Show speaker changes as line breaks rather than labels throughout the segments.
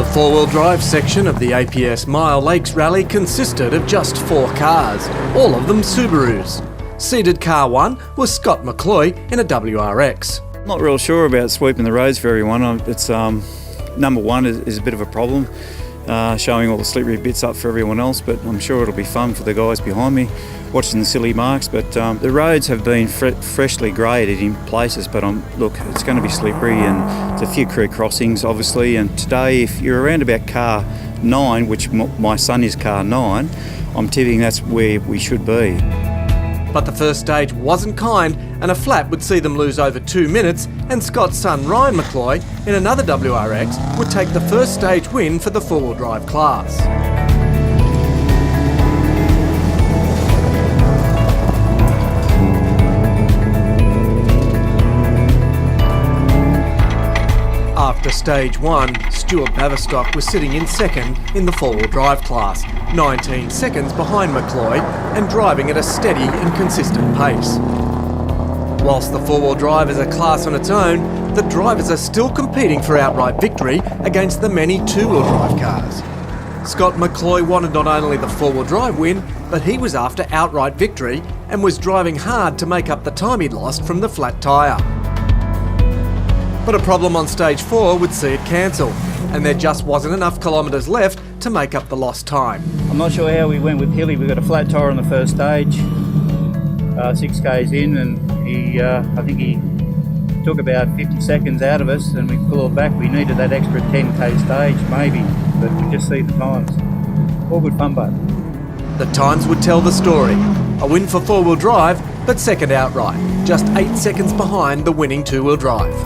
The four-wheel drive section of the APS Myall Lakes Rally consisted of just 4 cars, all of them Subarus. Seated car 1 was Scott McCloy in a WRX.
Not real sure about sweeping the roads for everyone. It's number one is a bit of a problem, showing all the slippery bits up for everyone else, but I'm sure it'll be fun for the guys behind me watching the silly marks. But the roads have been freshly graded in places, but look, it's going to be slippery and there's a few crew crossings obviously, and today if you're around about car 9, which my son is car 9, I'm tipping that's where we should be.
But the first stage wasn't kind, and a flat would see them lose over 2 minutes, and Scott's son Ryan McCloy in another WRX would take the first stage win for the four-wheel drive class. After stage 1, Stuart Baverstock was sitting in second in the four-wheel drive class, 19 seconds behind McCloy and driving at a steady and consistent pace. Whilst the four-wheel drive is a class on its own, the drivers are still competing for outright victory against the many two-wheel drive cars. Scott McCloy wanted not only the four-wheel drive win, but he was after outright victory and was driving hard to make up the time he'd lost from the flat tyre. But a problem on stage 4 would see it cancel, and there just wasn't enough kilometres left to make up the lost time.
I'm not sure how we went with Hilly. We got a flat tyre on the first stage, 6 k's in, and I think he took about 50 seconds out of us, and we pulled back. We needed that extra 10k stage maybe, but we just see the times. All good fun, bud.
The times would tell the story. A win for four-wheel drive, but second outright, just 8 seconds behind the winning two-wheel drive.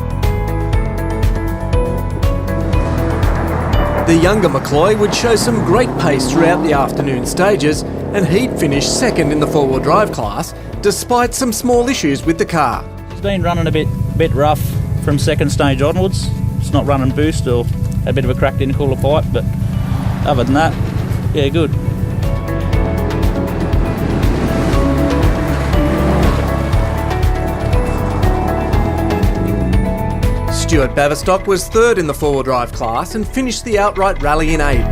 The younger McCloy would show some great pace throughout the afternoon stages, and he'd finish second in the four-wheel drive class, despite some small issues with the car.
It's been running a bit rough from second stage onwards. It's not running boost or a bit of a cracked intercooler pipe, but other than that, yeah, good.
Stuart Baverstock was third in the four-wheel drive class and finished the outright rally in 8th.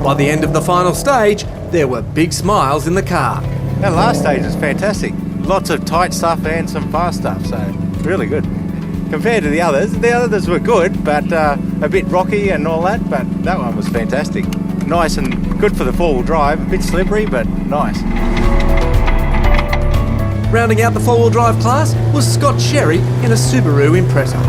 By the end of the final stage, there were big smiles in the car.
That last stage was fantastic. Lots of tight stuff and some fast stuff, so really good. Compared to the others were good, but a bit rocky and all that, but that one was fantastic. Nice and good for the four-wheel drive, a bit slippery, but nice.
Rounding out the four-wheel drive class was Scott Sherry in a Subaru Impreza.